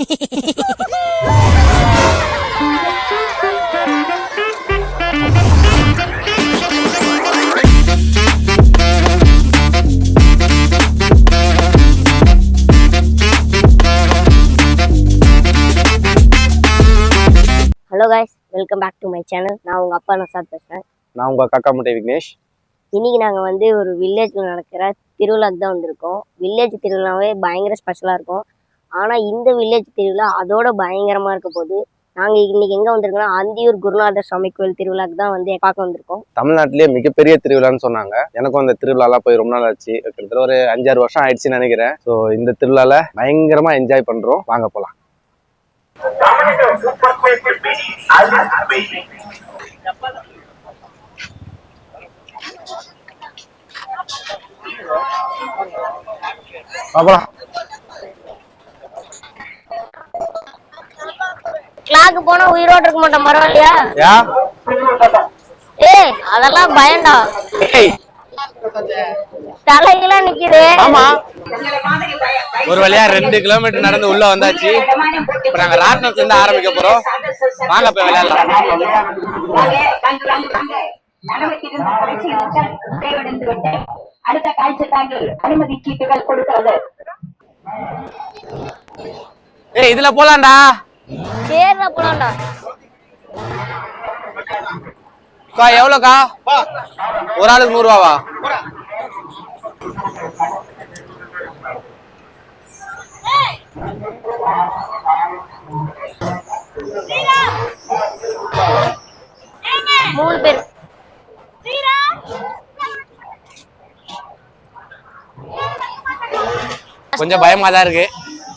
Hello guys, welcome back to my channel. நான் உங்கள் அப்பா நசாத் பேசுகிறேன். நான் உங்கள் காக்கா முட்டை விக்னேஷ். இன்றைக்கி நாங்கள் வந்து ஒரு வில்லேஜில் நடக்கிற திருவிழாக்கு தான் வந்திருக்கோம். வில்லேஜ் திருவிழாவே பயங்கர ஸ்பெஷலாக இருக்கும். ஆனால் இந்த வில்லேஜ் திருவிழா அதோட பயங்கரமாக இருக்க போது நாங்கள் இன்றைக்கி எங்கே வந்திருக்கோம்னா அந்தியூர் குருநாதர் சுவாமி கோயில் திருவிழாக்கு தான் வந்து பார்க்க வந்திருக்கோம். தமிழ்நாட்டிலேயே மிகப்பெரிய திருவிழான்னு சொன்னாங்க. எனக்கும் அந்த திருவிழாலாம் போய் ரொம்ப நாள் ஆச்சு. கிட்டத்தட்ட ஒரு 5-6 வருஷம் ஆயிடுச்சுன்னு நினைக்கிறேன். ஸோ இந்த திருவிழாவில் பயங்கரமாக என்ஜாய் பண்ணுறோம். வாங்க போகலாம். கிளாக்கு போனா உயிரோடு இருக்க மாட்டோம், பரவாயில்லையா? ஏய், அதெல்லாம் பயண்டா. தலைகெல்லாம் நிக்குது. ஆமா, ஒரு வழியா 2 கிலோமீட்டர் நடந்து உள்ள வந்தாச்சு. இப்ப நாங்க ராட்னம் சேர்ந்து ஆரம்பிக்க போறோம். வாங்க போய் விளையாடலாம். அடுத்த காட்சிக்கு அனுமதி சீட்டுகள் கொடுக்கிறது. ஏய், இதுல போலாம்டா. சேர்ல போலாம்டா. கா எவ்வளவுக்கா? ஒரு ஆளுக்கு 100 ரூபாவா? மூணு பேர். கொஞ்சம் பயமா தான் இருக்கு.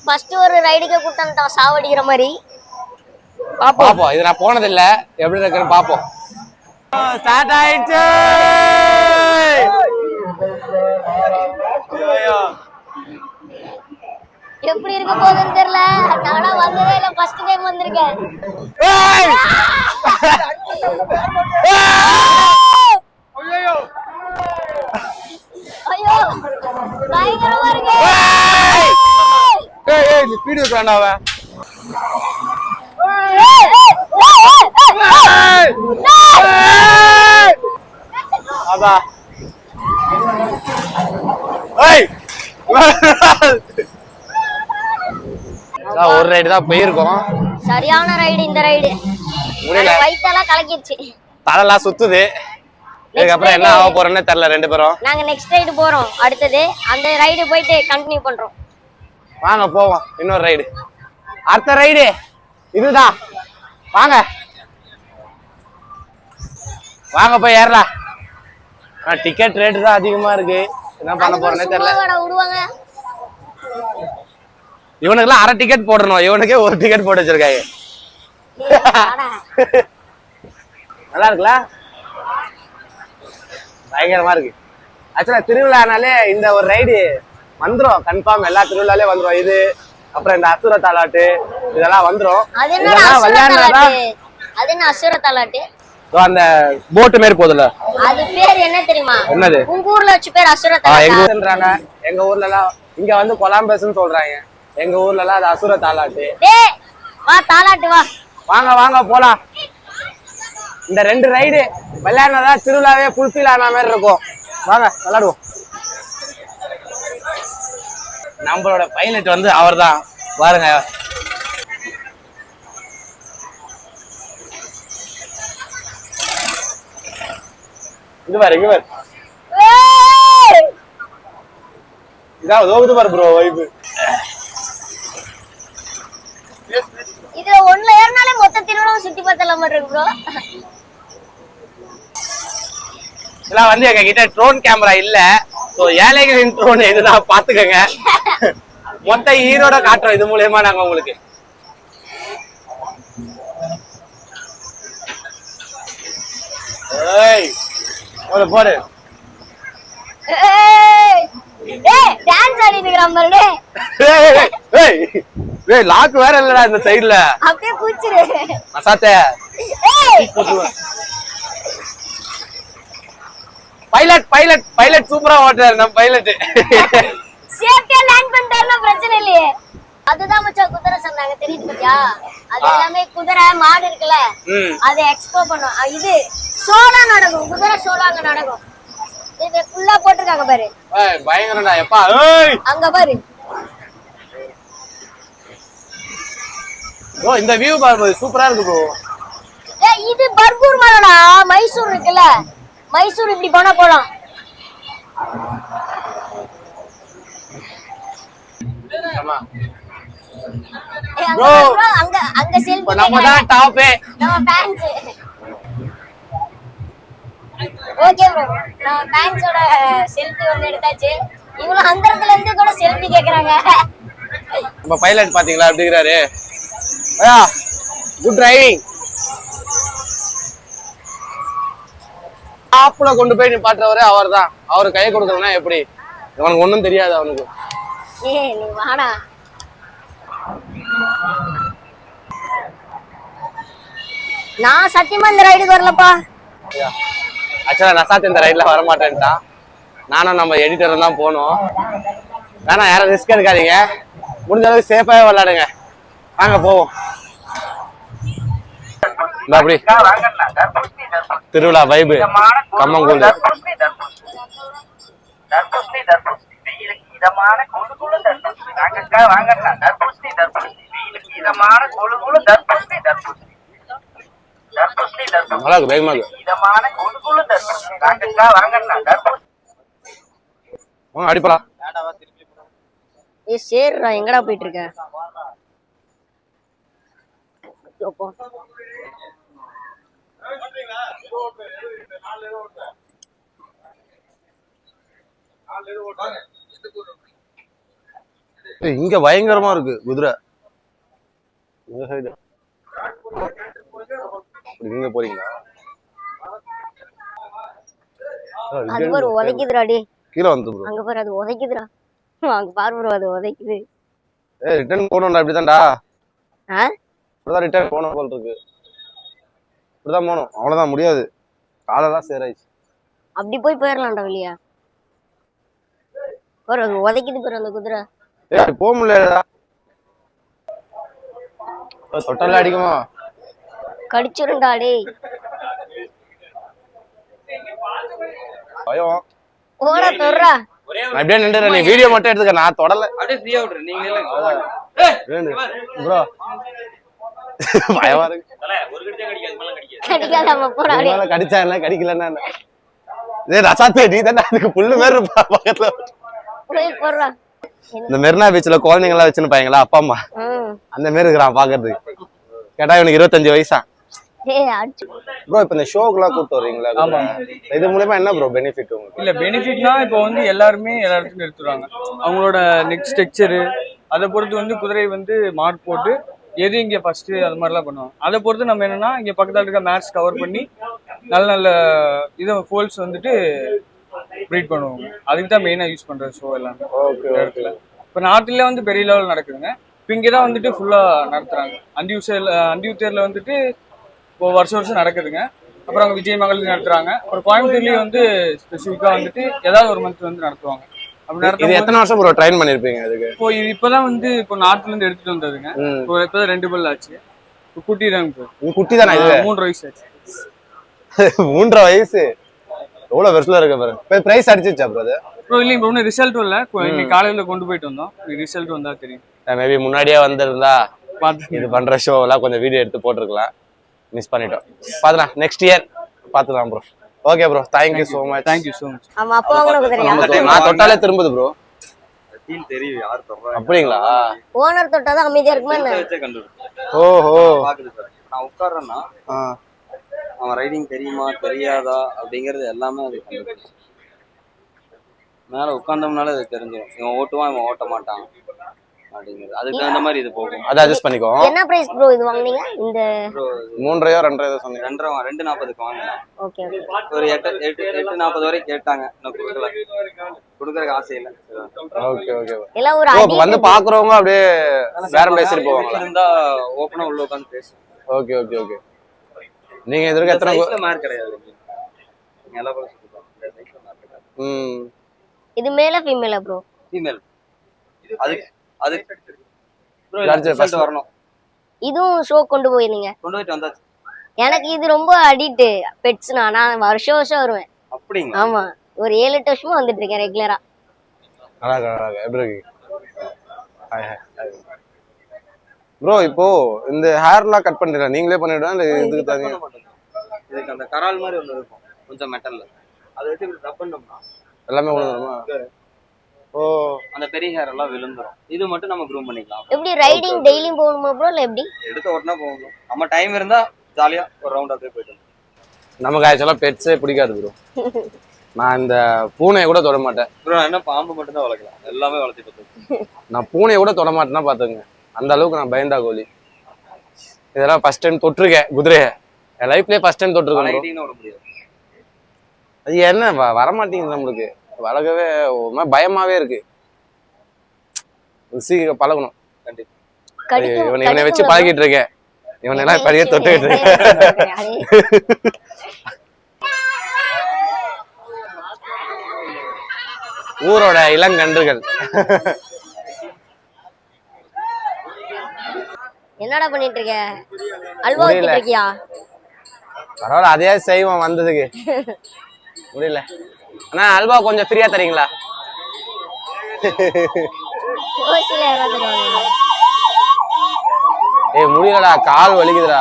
ஃபர்ஸ்ட் ஒரு ரைடுக்கு கூட்டம் சாவடிக்கிற மாதிரி பாப்போம். இது நான் போனது இல்ல, எப்படி இருக்குன்னு பாப்போம். ஸ்டார்ட் ஆயிடுச்சு. எப்படி இருக்க போகுதுன்னு தெரியல. நானா வந்ததே இல்ல, ஃபர்ஸ்ட் டைம் வந்திருக்கேன். ஐயோ, பயங்கரமா இருக்கு. ஏய் ஏய், ஸ்பீட் வைக்கறான்டா அவன். அப்பா ஏய், ஒரு ரைடு தான் போயிருக்கோம். சரியான ரைடு இந்த ரைடு. வயித்தெல்லாம் கலக்கிடுச்சு, தலைலாம் சுத்துது. இதுக்கப்புறம் என்ன ஆக போறோம்னு தெரியல. 2 பேரும் நாங்க நெக்ஸ்ட் ரைடு போறோம். அடுத்தது அந்த ரைடு போயிட்டு கண்டினியூ பண்றோம். வாங்க போவோம். இன்னொரு ரைடு, அடுத்த ரைடு இதுதான். வாங்க வாங்க போய் ஏறலாம். டிக்கெட் ரேட்டு தான் அதிகமா இருக்கு. என்ன பண்ண போறேன்னு தெரியல. விடுவாங்க. இவனுக்குலாம் அரை டிக்கெட் போடணும். இவனுக்கே ஒரு டிக்கெட் போட்டு வச்சிருக்காங்க. நல்லா இருக்குல்ல? பயங்கரமா இருக்கு. ஆக்சுவலா திருவிழானாலே இந்த ஒரு ரைடு வந்துரும் கன்ஃபார்ம். எல்லா திருவிழாலே வந்துரும். இது அப்புறம் இந்த அசுர தாலாட்டு இதெல்லாம் வந்துரும். அந்த போட்டு மாதிரி போதுல, அது பேர் என்ன தெரியுமா? என்னது? உங்க ஊர்ல வச்ச பேர் அசுர தாலாட்டுன்றாங்க. எங்க ஊர்ல எல்லாம் இங்க வந்து கொலாம்பஸ்ன்னு சொல்றாங்க. எங்க ஊர்ல எல்லாம் அது அசுர தாலாட்டு. டேய் வா, தாலாட்டு வா. வாங்க வாங்க போலாம். இந்த 2 ரைடு விளையாடுனதா திருவிழாவே ஃபுல்ஃபில் ஆன மாதிரி இருக்கும். வாங்க விளையாடுவோம். நம்மளோட பைலட் வந்து அவர் தான் பாருங்க. இது பாரு, இங்க பாரு. இதான் ஓகுது பாரு ப்ரோ வைப். இதுல ஒண்ணுல ஏறினாலே மொத்த திருவிழாவும் சுத்தி பார்த்தலாம் மாட்டேங்க ப்ரோ. இதெல்லாம் வந்து எங்க கிட்ட ட்ரோன் கேமரா இல்ல. சோ ஏழைகளின் ட்ரோன் இதுதான், பாத்துக்கங்க. மொத்த ஈரோட காட்டுறோம் இது மூலமா நாங்க உங்களுக்கு. ஏய் போடு போடு. ஏய் டான்ஸ் ஆடிங்கற மாதிரி. ஏய் ஏய் லாக் வேற இல்லடா இந்த சைடுல. அப்படியே பூச்சிரு. மசாத்தே. ஏய் பைலட் பைலட் பைலட் சூப்பரா ஓட்டுறாரு நம்ம பைலட். சேஃப்டியா லேண்ட் பண்ணிட்டாருன்னா பிரச்சனை இல்லையே. அதுதான் மச்சான் குதிரை சொன்னாங்க தெரியுது பாத்தியா? அது எல்லாமே குதிரை மாடு இருக்குல்ல, அதை எக்ஸ்போ பண்ணும். இது ஷோலா நடக்கும், குதிரை ஷோலா அங்க நடக்கும். இது ஃபுல்லா போட்டிருக்காங்க பாரு. பயங்கரம்டா எப்பா. அங்க பாரு. ப்ரோ இந்த வியூ பாரு, சூப்பரா இருக்கு ப்ரோ. இது பர்கூர் மலைடா, மைசூர் இருக்குல்ல, மைசூர் இப்படி போனா போலாம். ப்ரோ அங்க அங்க செல்ஃபி நம்ம தான் டாப். நம்ம ஃபேன்ஸ். ஓகே ப்ரோ, நம்ம ஃபேன்ஸோட செல்ஃபி ஒன்னு எடுத்தாச்சு. இவ்வளவு அந்தரத்துல இருந்து கூட செல்ஃபி கேக்குறாங்க. நம்ம பைலட் பாத்தீங்களா எப்படி இருக்காரு? Good driving. டாப்ல கொண்டு போய் நிப்பாட்டுறவரே அவர்தான். அவரு கையை கொடுக்கலன்னா எப்படி? அவனுக்கு ஒண்ணும் தெரியாது அவனுக்கு. நீ வாடா. நான் சத்தியமா இந்த ரைடுக்கு வரலப்பா. ஆக்சுவலா நசாத் இந்த ரைட்ல வர மாட்டேன்ட்டான். நானும் நம்ம எடிட்டரும் தான் போனோம். வேணா யாரும் ரிஸ்க் எடுக்காதீங்க, முடிஞ்ச அளவுக்கு சேஃபாவே விளையாடுங்க. வாங்க போவோம். அப்படி திருவிழா வைபு கம்மங்கூழ். நல்லா இருக்கு, வேகமா இருக்கு. அடிப்பலா. சேர்றா, எங்கடா போயிட்டு இருக்க? இங்க பயங்கரமா இருக்கு குதிரை. நீங்க போறீங்களா? அது பாரு உதைக்குதுடாடி. கீழே வந்து ப்ரோ. அங்க பாரு, அது உதைக்குதுடா. அங்க பாரு ப்ரோ, அது உதைக்குது. ரிட்டர்ன் போணும்டா. இப்படிதான்டா. இப்படிதான் ரிட்டர்ன் போகணும் போல இருக்கு. இப்படிதான் போகணும், அவ்வளவுதான். முடியாது, காலெல்லாம் சேராயிச்சு. அப்படி போயிடலாம்டா வெளியா. பாரு அது உதைக்குது பாரு அந்த குதிரை. போக முடியலடா. தொட்டல அடிக்குமா? கடிச்சிருண்டா டேய். பயம். ஓடா தொடுறா. நான் அப்படியே நின்றுறேன், நீ வீடியோ மட்டும் எடுத்துக்க, நான் தொடல. அப்படியே ஃப்ரீயா விடுற நீங்க ப்ரோ. பயமா இருக்கு. ஒரு கடிச்சா கடிக்காது, மேல கடிக்காது. கடிக்காதமா போடா டேய். மேல கடிச்சா என்ன, கடிக்கலன்னா என்ன? டேய் ரசாத்தே, நீ தான அதுக்கு புல்லு மேல இருப்பா பக்கத்துல. போய் போடுறா. இந்த மெரினா பீச்ல குழந்தைங்க எல்லாம் வச்சுன்னு அப்பா அம்மா அந்த மாதிரி இருக்கிறான் பாக்குறதுக்கு. கேட்டா இவனுக்கு 25 வயசா. ப்ரோ இப்ப இந்த ஷோக்குலாம் கூப்பிட்டு வரீங்களா? ஆமா. இது மூலமா என்ன ப்ரோ பெனிஃபிட் உங்களுக்கு? இல்ல பெனிஃபிட்னா இப்போ வந்து எல்லாருமே எல்லா இடத்துக்கும் எடுத்துருவாங்க. அவங்களோட நெக் ஸ்ட்ரக்சரு அதை பொறுத்து வந்து குதிரை வந்து மார்க் போட்டு எது இங்கே ஃபர்ஸ்ட் அது மாதிரிலாம் பண்ணுவாங்க. அதை பொறுத்து நம்ம என்னன்னா இங்கே பக்கத்தில் இருக்க மேட்ச் கவர் பண்ணி நல்ல நல்ல இதை ஃபோல்ஸ் வந்துட்டு ப்ரீட் பண்ணுவாங்க. அதுக்கு தான் மெயினாக யூஸ் பண்ணுற ஷோ எல்லாமே. Okay okay. இப்போ நாட்டில் வந்து பெரிய லெவல் நடக்குதுங்க. இப்போ இங்கே தான் வந்துட்டு ஃபுல்லாக நடத்துகிறாங்க. அந்தியூத்தேரில் வந்துட்டு இப்போ வருஷம் நடக்குதுங்க. அப்புறம் அங்கே விஜய் மகளிர் நடத்துறாங்க. அப்புறம் கோயம்புத்தூர்லேயும் வந்து ஸ்பெசிஃபிக்காக வந்துட்டு ஏதாவது ஒரு மந்த் வந்து நடத்துவாங்க. இது எத்தனை வருஷம் ப்ரோ ட்ரைன் பண்ணிருப்பீங்க அதுக்கு? இப்போ இது இப்பதான் வந்து இப்போ நாட்டுல இருந்து எடுத்துட்டு வந்ததுங்க. இப்போ இப்பதான் 2 பல் ஆச்சு. குட்டி தான் இப்போ. குட்டி தானே இது? 3 வயசு ஆச்சு. 3 வயசு எவ்வளவு வருஷத்துல இருக்கு பாருங்க. இப்போ பிரைஸ் அடிச்சிச்சா ப்ரோ அது? ப்ரோ இல்லைங்க ப்ரோ, இன்னும் ரிசல்ட் வரல. இன்னைக்கு காலையில கொண்டு போயிட்டு வந்தோம். ரிசல்ட் வந்தா தெரியும். மேபி முன்னாடியே வந்திருந்தா இது பண்ற ஷோ எல்லாம் கொஞ்சம் வீடியோ எடுத்து போட்டுருக்கலாம். மிஸ் பண்ணிட்டோம். பாத்துலாம் நெக்ஸ்ட் இயர் பாத்துலாம் bro. Okay bro, thank you so much. Thank you so much. ஆமா அப்பா உங்களுக்கு தெரியும். நான் தொட்டாலே திரும்புது ப்ரோ. டீல் தெரியும் யார் தொடுறாங்க. அப்படிங்களா? ஓனர் தொட்டாதான் அமைதியா இருக்குமா என்ன? ஓஹோ. பாக்குது சார். நான் உட்கார்றேன்னா அவன் ரைடிங் தெரியுமா தெரியாதா அப்படிங்கறது எல்லாமே அது கண்டுபிடிச்சு. மேல உட்கார்ந்தோம்னால அது தெரிஞ்சிடும். இவன் ஓட்டுவான் இவன் ஓட்ட மாட்டான் அப்படிங்கிறது. அதுக்கு தகுந்த மாதிரி இது போகும். அதை அட்ஜஸ்ட் பண்ணிக்கோ. என்ன பிரைஸ் ப்ரோ இது வாங்குனீங்க? இந்த 3 2 சொன்னீங்க. 2.40 வாங்கினேன். Okay okay. ஒரு 8:40 வரை கேட்டாங்க. நான் கொடுக்கல. கொடுக்கறதுக்கு ஆசை இல்ல. Okay okay. எல்லாம் ஒரு அடி வந்து பாக்குறவங்க அப்படியே வேற பேசிட்டு போவாங்க. இருந்தா ஓபனா உள்ள உட்கார்ந்து பேசு. Okay okay okay. நீங்க இதற்கு எத்தனை சைஸ்ல மார்க் கிடையாது. நீங்க எல்லாம் போல சொல்லுங்க. இந்த சைஸ்ல மார்க் கிடையாது. இது மேல ஃபீமேலா ப்ரோ? ஃபீமேல். அது ப்ரோ ரிசல்ட் வரணும். இதுவும் ஷோ கொண்டு போயிருந்தீங்க. கொண்டு போயிட்டு வந்தாச்சு. எனக்கு இது ரொம்ப அடிக்ட் பெட்ஸ்னா. நான் வருஷம் வருஷம் வருவேன். அப்படிங்களா? ஆமா, ஒரு 7-8 வருஷமா வந்துட்டு இருக்கேன் ரெகுலரா. ப்ரோ இப்போ இந்த ஹேர்லாம் கட் பண்றீங்களா, நீங்களே பண்ணிடுவா இல்ல இதுக்கு தனியா? இதுக்கு அந்த கரால் மாதிரி ஒண்ணு இருக்கும் கொஞ்சம் மெட்டல்ல, அதை வச்சு இப்படி ரப் பண்ணோம்னா எல்லாமே விழுந்துருமா? ஓ, அந்த பெரிய ஹேர் எல்லாம் விழுந்துரும். இது மட்டும் நம்ம க்ரூம் பண்ணிக்கலாம். எப்படி ரைடிங் டெய்லியும் போகணுமா ப்ரோ இல்ல எப்படி? எடுத்து ஓட்டினா போகணும். நம்ம டைம் இருந்தா ஜாலியா ஒரு ரவுண்ட் அப்படியே போயிட்டு வந்துரும். நமக்கு ஆக்சுவலா பெட்ஸே பிடிக்காது ப்ரோ. நான் இந்த பூனையை கூட தொட மாட்டேன் ப்ரோ. நான் என்ன பாம்பு மட்டும் தான் வளர்க்கலாம், எல்லாமே வளர்த்தி பார்த்தேன். நான் பூனையை கூட தொட மாட்டேன்னா பாத்துங்க, அந்த அளவுக்கு நான் பயந்தா கோலி. இதெல்லாம் ஃபர்ஸ்ட் டைம் தொட்டிருக்கேன் குதிரையை, என் லைஃப்லயே ஃபர்ஸ்ட் டைம் தொட்டிருக்கேன். வளர்த்தின்னு விட முடியாது. அது என்ன வரமாட்டேங்குது நம்மளுக்கு, வளர்க்கவே ஒரு மாதிரி பயமாவே இருக்கு. சீக்கிரம் பழகணும். கண்டிப்பா இவனை வச்சு பழகிட்டு இருக்கேன், இவனெல்லாம் இப்படியே தொட்டுக்கிட்டு இருக்கேன். ஊரோட இளங்கன்றுகள். என்னடா பண்ணிட்டு இருக்க? அல்வா ஊத்திட்டு இருக்கியா? பரவாயில்ல, அதே செய்வோம் வந்ததுக்கு. முடியல அண்ணா, அல்வா கொஞ்சம் ஃப்ரீயா தரீங்களா? ஏய் முடியலடா, கால் வலிக்குதுடா.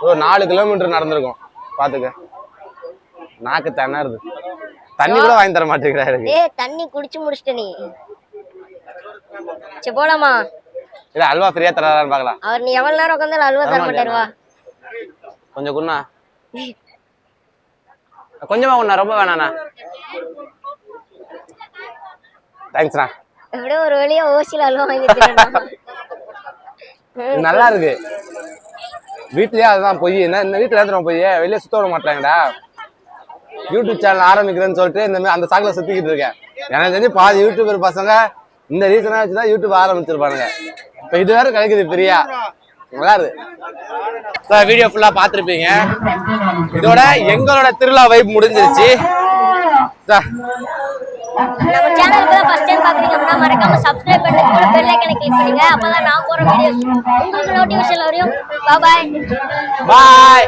ஒரு 4 கிலோமீட்டர் நடந்திருக்கும் பாத்துக்க. நாக்கு திணறுது. தண்ணி கூட வாங்கி தர மாட்டேங்கிறா எனக்கு. தண்ணி குடிச்சு முடிச்சிட்ட நீ. சரி போலாமா? இல்ல அல்வா ஃப்ரீயா தராரான்னு பாக்கலாம். அவர் நீ எவ்வளவு நேரம் உட்கார்ந்தாலும் அல்வா தர மாட்டாரு. வா கொஞ்சம் குண்ணா, கொஞ்சமா குண்ணா, ரொம்ப வேணாண்ணா. தேங்க்ஸ்ண்ணா. எப்படியோ ஒரு வழியா ஓசில அல்வா வாங்கிட்டு நல்லா இருக்கு. வீட்லயே அதுதான் பொய். இந்த வீட்டுல ஏத்துறோம் பொய், வெளியே சுத்த விட மாட்டாங்கடா. யூடியூப் சேனல் ஆரம்பிக்கிறேன்னு சொல்லிட்டு இந்த மாதிரி அந்த சாக்குல சுத்திக்கிட்டு இருக்கேன். எனக்கு தெரிஞ்சு பாதி யூடியூபர் பசங்க இந்த ரீசனா வச்சுதான் யூடியூப் ஆரம்பிச்சிருப்பானுங்க. இப்ப இது வேற கிடைக்குது ஃப்ரீயா, நல்லா இருக்கு. வீடியோ ஃபுல்லா பாத்திருப்பீங்க. இதோட எங்களோட திருவிழா வைப் முடிஞ்சிருச்சு. நம்ம சேனலுக்கு தான் ஃபர்ஸ்ட் டைம் பாக்குறீங்க அப்படின்னா மறக்காம சப்ஸ்கிரைப் பண்ணுங்க, பெல் ஐகானை கிளிக் பண்ணுங்க. அப்பதான் நான் போற வீடியோஸ் உங்களுக்கு நோட்டிஃபிகேஷன் வரும். பாய்.